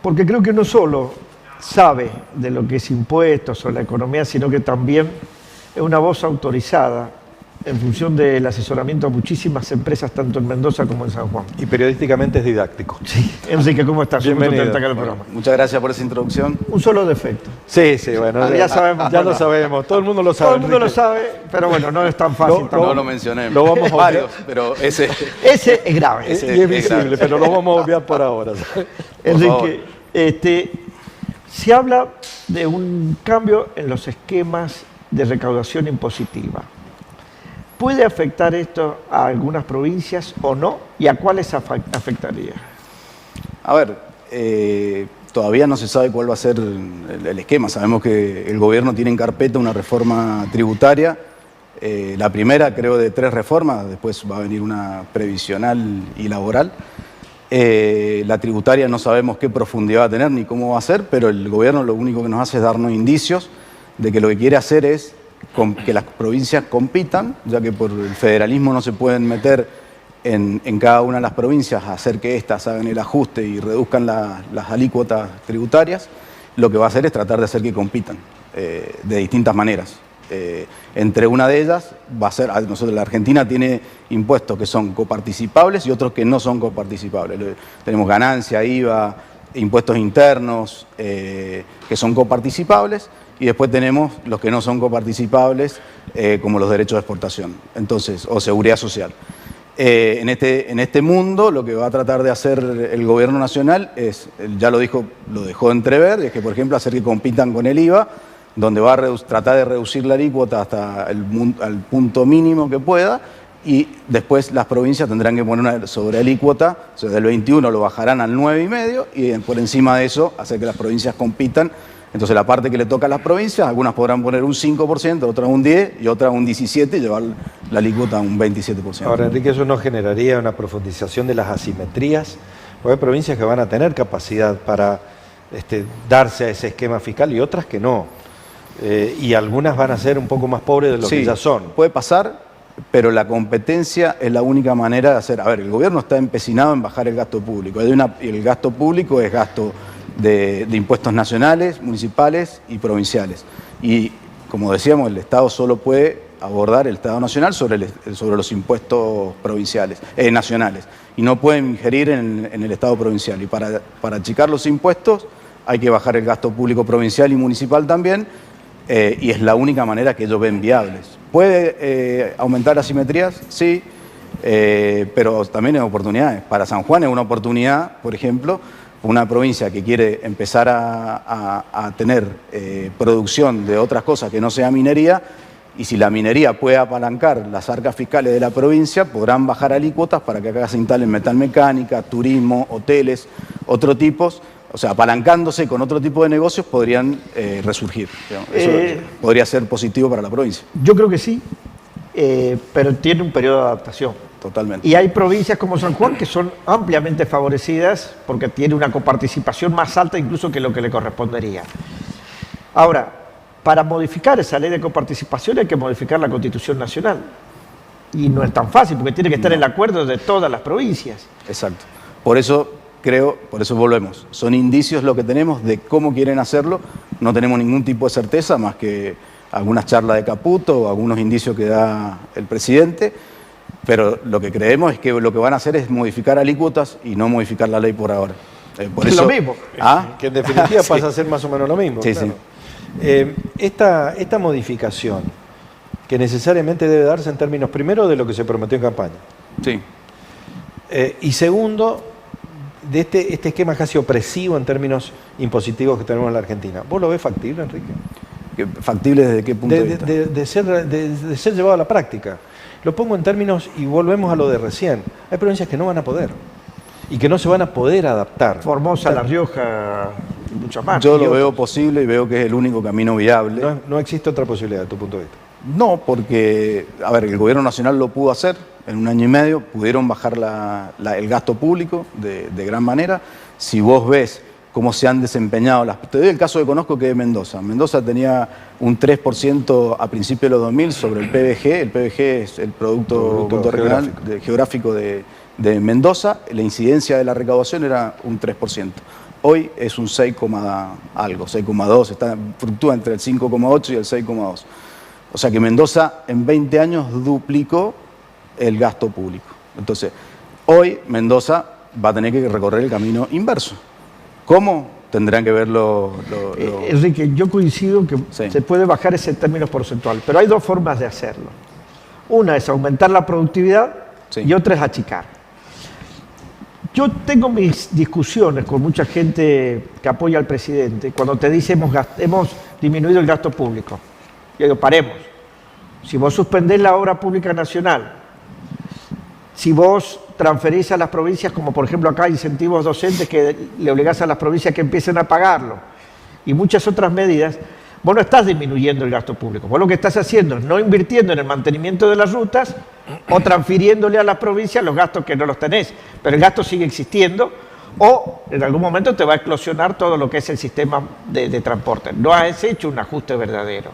porque creo que no solo sabe de lo que es impuestos o la economía, sino que también es una voz autorizada en función del asesoramiento a muchísimas empresas, tanto en Mendoza como en San Juan. Y periodísticamente es didáctico. Sí. Enrique, ¿cómo estás? Bienvenido. Bueno, muchas gracias por esa introducción. Un solo defecto. Sí, sí, bueno. Ya sabemos. Ya lo sabemos, todo el mundo lo sabe. Todo el mundo lo Enrique. sabe, pero bueno, no es tan fácil. No lo mencioné. Lo vamos a varios, pero ese... Ese es grave. Y es visible, pero lo vamos a obviar por ahora. Enrique, se habla de un cambio en los esquemas de recaudación impositiva. ¿Puede afectar esto a algunas provincias o no? ¿Y a cuáles afectaría? A ver, todavía no se sabe cuál va a ser el esquema. Sabemos que el gobierno tiene en carpeta una reforma tributaria. La primera, creo, de 3 reformas. Después va a venir una previsional y laboral. La tributaria no sabemos qué profundidad va a tener ni cómo va a ser, pero el gobierno lo único que nos hace es darnos indicios de que lo que quiere hacer es que las provincias compitan, ya que por el federalismo no se pueden meter en cada una de las provincias a hacer que éstas hagan el ajuste y reduzcan las alícuotas tributarias. Lo que va a hacer es tratar de hacer que compitan de distintas maneras. Entre una de ellas va a ser, la Argentina tiene impuestos que son coparticipables y otros que no son coparticipables. Tenemos ganancia, IVA, impuestos internos que son coparticipables, y después tenemos los que no son coparticipables, como los derechos de exportación, entonces, o seguridad social. En este mundo lo que va a tratar de hacer el gobierno nacional es, ya lo dejó entrever, es que, por ejemplo, hacer que compitan con el IVA, donde va a tratar de reducir la alícuota hasta al punto mínimo que pueda, y después las provincias tendrán que poner una sobrealícuota, o sea, del 21 lo bajarán al 9,5, y por encima de eso hacer que las provincias compitan. Entonces la parte que le toca a las provincias, algunas podrán poner un 5%, otras un 10% y otras un 17% y llevar la alícuota a un 27%. Ahora, Enrique, ¿eso no generaría una profundización de las asimetrías? Porque hay provincias que van a tener capacidad para darse a ese esquema fiscal y otras que no. Y algunas van a ser un poco más pobres de lo que ya son. Puede pasar, pero la competencia es la única manera de hacer. A ver, el gobierno está empecinado en bajar el gasto público. Y el gasto público es gasto de impuestos nacionales, municipales y provinciales. Y como decíamos, el Estado solo puede abordar, el Estado nacional, sobre los impuestos nacionales. Y no puede ingerir en el Estado provincial. Y para achicar los impuestos hay que bajar el gasto público provincial y municipal también. Y es la única manera que ellos ven viables. ¿Puede aumentar asimetrías? Sí, pero también hay oportunidades. Para San Juan es una oportunidad, por ejemplo, una provincia que quiere empezar a tener producción de otras cosas que no sea minería, y si la minería puede apalancar las arcas fiscales de la provincia, podrán bajar alícuotas para que acá se instalen metalmecánica, turismo, hoteles, otros tipos. O sea, apalancándose con otro tipo de negocios podrían resurgir. Eso podría ser positivo para la provincia. Yo creo que sí, pero tiene un periodo de adaptación. Totalmente. Y hay provincias como San Juan que son ampliamente favorecidas porque tiene una coparticipación más alta incluso que lo que le correspondería. Ahora, para modificar esa ley de coparticipación hay que modificar la Constitución Nacional. Y no es tan fácil porque tiene que estar el acuerdo de todas las provincias. Exacto. Por eso volvemos. Son indicios lo que tenemos de cómo quieren hacerlo. No tenemos ningún tipo de certeza más que algunas charlas de Caputo o algunos indicios que da el presidente. Pero lo que creemos es que lo que van a hacer es modificar alícuotas y no modificar la ley por ahora. Por es eso, lo mismo. Que en definitiva pasa a ser más o menos lo mismo. Sí, claro. sí. Esta modificación que necesariamente debe darse en términos, primero, de lo que se prometió en campaña. Sí. Y segundo, de este esquema casi opresivo en términos impositivos que tenemos en la Argentina. ¿Vos lo ves factible, Enrique? ¿Factible desde qué punto de vista? De ser llevado a la práctica. Lo pongo en términos, y volvemos a lo de recién. Hay provincias que no van a poder y que no se van a poder adaptar. Formosa, La Rioja, y muchas más. Yo lo veo posible y veo que es el único camino viable. No existe otra posibilidad, de tu punto de vista. No, porque, a ver, el gobierno nacional lo pudo hacer en 1 año y medio, pudieron bajar el gasto público de gran manera. Si vos ves cómo se han desempeñado te doy el caso que conozco, que es Mendoza. Mendoza tenía un 3% a principios de los 2000 sobre el PBG. El PBG es el Producto Geográfico de Mendoza. La incidencia de la recaudación era un 3%. hoy es un 6, algo, 6,2, fluctúa entre el 5,8 y el 6,2. O sea que Mendoza en 20 años duplicó el gasto público. Entonces, hoy Mendoza va a tener que recorrer el camino inverso. ¿Cómo? Tendrán que verlo. Enrique, yo coincido que Sí. se puede bajar ese término porcentual, pero hay dos formas de hacerlo. Una es aumentar la productividad Sí. y otra es achicar. Yo tengo mis discusiones con mucha gente que apoya al presidente cuando te dice hemos disminuido el gasto público. Yo digo, paremos. Si vos suspendés la obra pública nacional, si vos transferís a las provincias, como por ejemplo acá incentivos docentes que le obligás a las provincias que empiecen a pagarlo, y muchas otras medidas, vos no estás disminuyendo el gasto público. Vos lo que estás haciendo es no invirtiendo en el mantenimiento de las rutas o transfiriéndole a las provincias los gastos que no los tenés. Pero el gasto sigue existiendo o en algún momento te va a eclosionar todo lo que es el sistema de transporte. No has hecho un ajuste verdadero.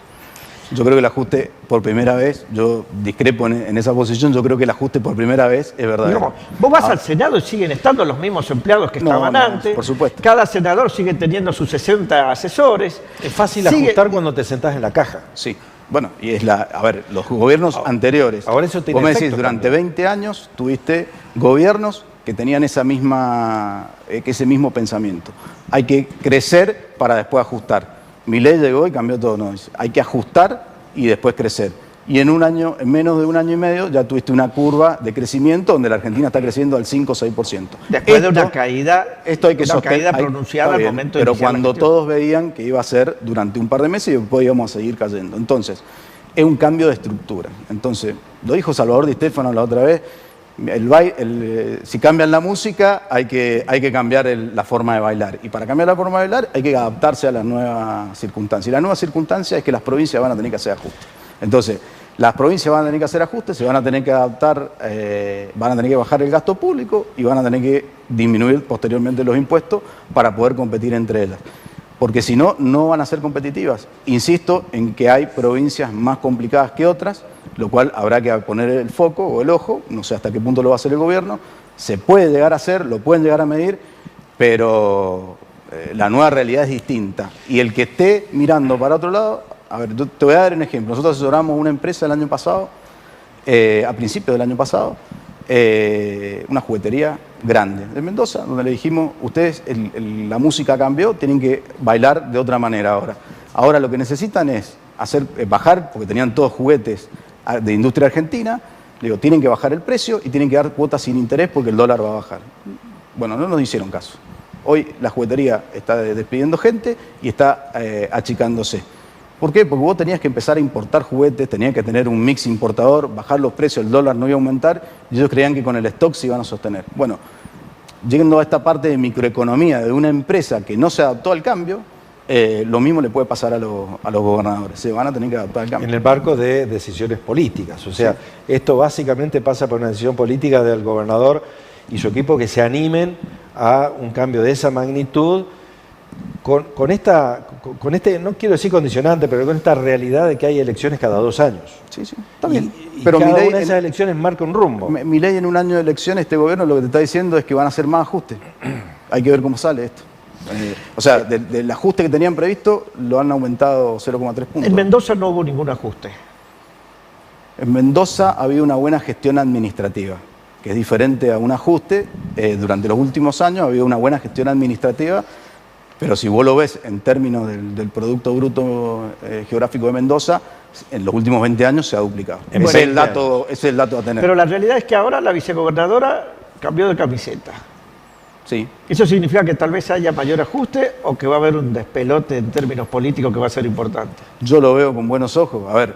Yo creo que el ajuste por primera vez, yo discrepo en esa posición, yo creo que el ajuste por primera vez es verdadero. Digamos, vos vas al Senado y siguen estando los mismos empleados que estaban antes. Por supuesto. Cada senador sigue teniendo sus 60 asesores. Es fácil ajustar cuando te sentás en la caja. Sí. Bueno, y es a ver, los gobiernos anteriores. Ahora eso tiene vos me decís, efecto durante también. 20 años tuviste gobiernos que tenían ese mismo pensamiento. Hay que crecer para después ajustar. Milei llegó y cambió todo. No, hay que ajustar y después crecer. Y en menos de un año y medio, ya tuviste una curva de crecimiento donde la Argentina está creciendo al 5 o 6%. Después de una caída, Esto hay que una sostener, caída pronunciada al momento de pero iniciar la cuando gestión. todos veían que iba a ser durante un par de meses y después íbamos a seguir cayendo. Entonces, es un cambio de estructura. Entonces, lo dijo Salvador Di Stéfano la otra vez, si cambian la música hay que cambiar la forma de bailar. Y para cambiar la forma de bailar hay que adaptarse a las nuevas circunstancias. Y la nueva circunstancia es que las provincias van a tener que hacer ajustes. Entonces, las provincias van a tener que hacer ajustes, se van a tener que adaptar, van a tener que bajar el gasto público y van a tener que disminuir posteriormente los impuestos para poder competir entre ellas. Porque si no, no van a ser competitivas. Insisto en que hay provincias más complicadas que otras, lo cual habrá que poner el foco o el ojo, no sé hasta qué punto lo va a hacer el gobierno, se puede llegar a hacer, lo pueden llegar a medir, pero la nueva realidad es distinta. Y el que esté mirando para otro lado, a ver, yo te voy a dar un ejemplo. Nosotros asesoramos una empresa el año pasado, a principios del año pasado, una juguetería grande de Mendoza, donde le dijimos, ustedes, la música cambió, tienen que bailar de otra manera ahora. Ahora lo que necesitan es bajar, porque tenían todos juguetes de industria argentina, le digo, tienen que bajar el precio y tienen que dar cuotas sin interés porque el dólar va a bajar. Bueno, no nos hicieron caso. Hoy la juguetería está despidiendo gente y está achicándose. ¿Por qué? Porque vos tenías que empezar a importar juguetes, tenías que tener un mix importador, bajar los precios, el dólar no iba a aumentar y ellos creían que con el stock se iban a sostener. Bueno, llegando a esta parte de microeconomía de una empresa que no se adaptó al cambio, lo mismo le puede pasar a los gobernadores, se van a tener que adaptar al cambio. En el marco de decisiones políticas. O sea, esto básicamente pasa por una decisión política del gobernador y su equipo que se animen a un cambio de esa magnitud con este, no quiero decir condicionante, pero con esta realidad de que hay elecciones cada 2 años. Sí, está bien. Y Pero cada Milei, una de esas elecciones marca un rumbo. Milei en un año de elecciones, este gobierno lo que te está diciendo es que van a hacer más ajustes. Hay que ver cómo sale esto. O sea, del ajuste que tenían previsto, lo han aumentado 0,3 puntos. En Mendoza no hubo ningún ajuste. En Mendoza había una buena gestión administrativa, que es diferente a un ajuste. Durante los últimos años había una buena gestión administrativa, pero si vos lo ves en términos del Producto Bruto Geográfico de Mendoza, en los últimos 20 años se ha duplicado. En Ese 20 es el dato a tener. Pero la realidad es que ahora la vicegobernadora cambió de camiseta. Sí. ¿Eso significa que tal vez haya mayor ajuste o que va a haber un despelote en términos políticos que va a ser importante? Yo lo veo con buenos ojos. A ver,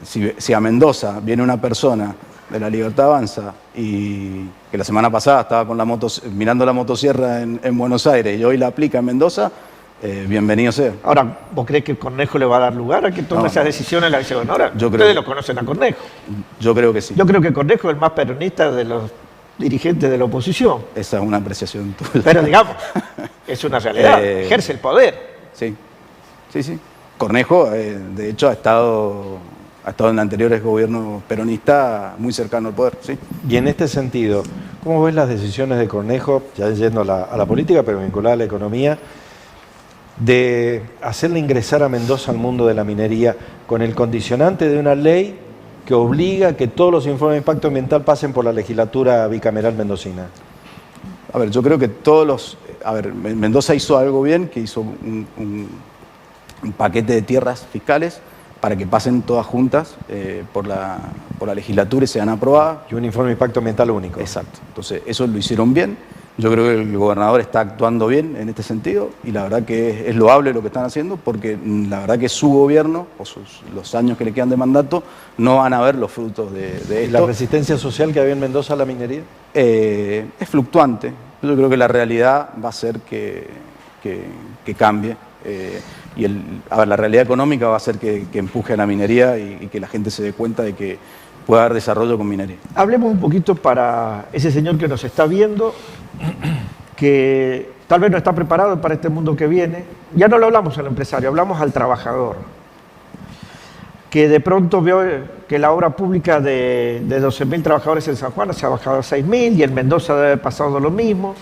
si a Mendoza viene una persona de la Libertad Avanza y que la semana pasada estaba con mirando la motosierra en Buenos Aires y hoy la aplica en Mendoza, bienvenido sea. Ahora, ¿vos crees que Cornejo le va a dar lugar a que tome esas decisiones la vicegobernadora? Ustedes lo conocen a Cornejo. Yo creo que sí. Yo creo que Cornejo es el más peronista de los dirigentes de la oposición. Esa es una apreciación tuya. Pero digamos, es una realidad, ejerce el poder. Sí, sí, sí. Cornejo, de hecho, ha ha estado en anteriores gobiernos peronistas muy cercano al poder, sí. Y en este sentido, ¿cómo ves las decisiones de Cornejo, ya yendo a la política, pero vinculada a la economía, de hacerle ingresar a Mendoza al mundo de la minería con el condicionante de una ley que obliga a que todos los informes de impacto ambiental pasen por la legislatura bicameral mendocina? A ver, yo creo que Mendoza hizo algo bien, que hizo un paquete de tierras fiscales para que pasen todas juntas por la legislatura y sean aprobadas. Y un informe de impacto ambiental único. Exacto. Entonces, eso lo hicieron bien. Yo creo que el gobernador está actuando bien en este sentido y la verdad que es loable lo que están haciendo porque la verdad que su gobierno, o los años que le quedan de mandato, no van a ver los frutos de esto. ¿Y la resistencia social que había en Mendoza a la minería? Es fluctuante. Yo creo que la realidad va a ser que cambie. La realidad económica va a hacer que empuje a la minería y que la gente se dé cuenta de que puede haber desarrollo con minería. Hablemos un poquito para ese señor que nos está viendo, que tal vez no está preparado para este mundo que viene. Ya no lo hablamos al empresario, hablamos al trabajador, que de pronto vio que la obra pública de 12.000 trabajadores en San Juan se ha bajado a 6.000 y en Mendoza debe haber pasado lo mismo,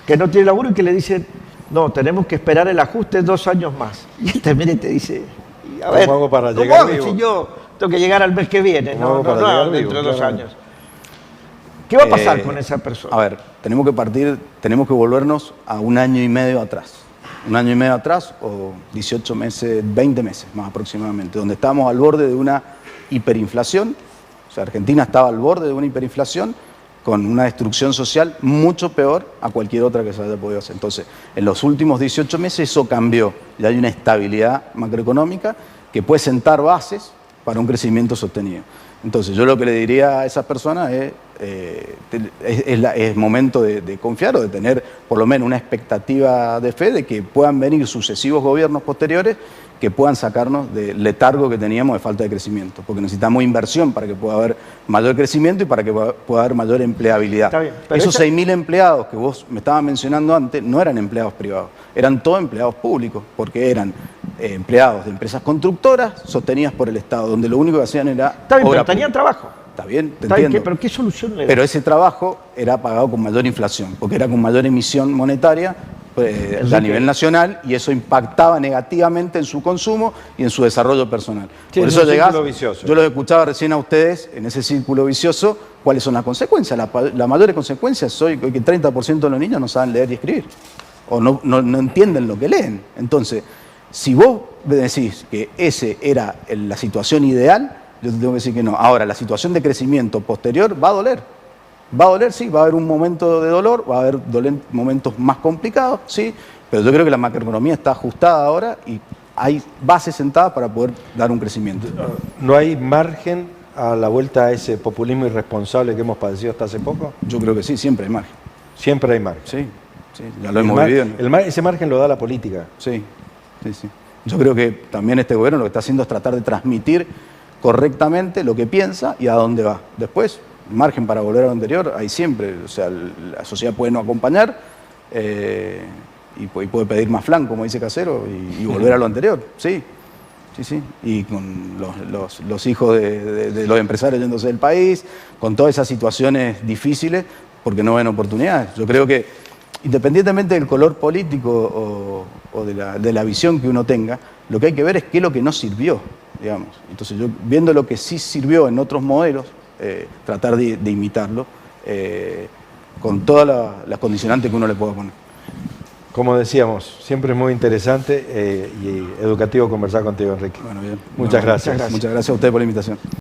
que no tiene laburo y que le dicen, no, tenemos que esperar el ajuste 2 años más. Y él también te dice, a ver, ¿cómo hago para ¿cómo llegar hago vivo? Si yo tengo que llegar al mes que viene, no dentro de 2 años. ¿Qué va a pasar con esa persona? A ver, tenemos que volvernos a 1 año y medio atrás. 1 año y medio atrás, o 18 meses, 20 meses más aproximadamente, donde estábamos al borde de una hiperinflación. O sea, Argentina estaba al borde de una hiperinflación con una destrucción social mucho peor a cualquier otra que se haya podido hacer. Entonces, en los últimos 18 meses eso cambió. Ya hay una estabilidad macroeconómica que puede sentar bases para un crecimiento sostenido. Entonces, yo lo que le diría a esas personas es momento de confiar o de tener por lo menos una expectativa de fe de que puedan venir sucesivos gobiernos posteriores que puedan sacarnos del letargo que teníamos de falta de crecimiento, porque necesitamos inversión para que pueda haber mayor crecimiento y para que pueda haber mayor empleabilidad. Está bien, Esos 6.000 empleados que vos me estabas mencionando antes no eran empleados privados, eran todos empleados públicos, porque eran empleados de empresas constructoras sostenidas por el Estado, donde lo único que hacían era Está bien, obra pero tenían pública. trabajo. Está bien, te Está bien, entiendo. pero ¿qué solución le da? Pero ese trabajo era pagado con mayor inflación, porque era con mayor emisión monetaria a nivel nacional y eso impactaba negativamente en su consumo y en su desarrollo personal. Sí, por es eso un círculo vicioso. yo los escuchaba recién a ustedes en ese círculo vicioso, ¿cuáles son las consecuencias? Las mayores consecuencias son que el 30% de los niños no saben leer y escribir o no entienden lo que leen. Entonces, si vos decís que esa era la situación ideal, yo te tengo que decir que no. Ahora, la situación de crecimiento posterior va a doler. Va a doler, sí, va a haber un momento de dolor, va a haber momentos más complicados, sí, pero yo creo que la macroeconomía está ajustada ahora y hay bases sentadas para poder dar un crecimiento. ¿No hay margen a la vuelta a ese populismo irresponsable que hemos padecido hasta hace poco? Yo creo que sí, siempre hay margen. Siempre hay margen. Sí, ya lo hemos vivido. Ese margen lo da la política. Sí. Yo creo que también este gobierno lo que está haciendo es tratar de transmitir correctamente lo que piensa y a dónde va. Después, margen para volver a lo anterior hay siempre. O sea, la sociedad puede no acompañar y puede pedir más flan, como dice Casero, y volver a lo anterior. Sí. Y con los hijos de los empresarios yéndose del país, con todas esas situaciones difíciles, porque no ven oportunidades. Yo creo que, independientemente del color político o de la visión que uno tenga, lo que hay que ver es qué es lo que no sirvió, digamos. Entonces, yo viendo lo que sí sirvió en otros modelos, tratar de imitarlo con todas las condicionantes que uno le pueda poner. Como decíamos, siempre es muy interesante y educativo conversar contigo, Enrique. Bueno, bien. Muchas gracias. Muchas gracias a ustedes por la invitación.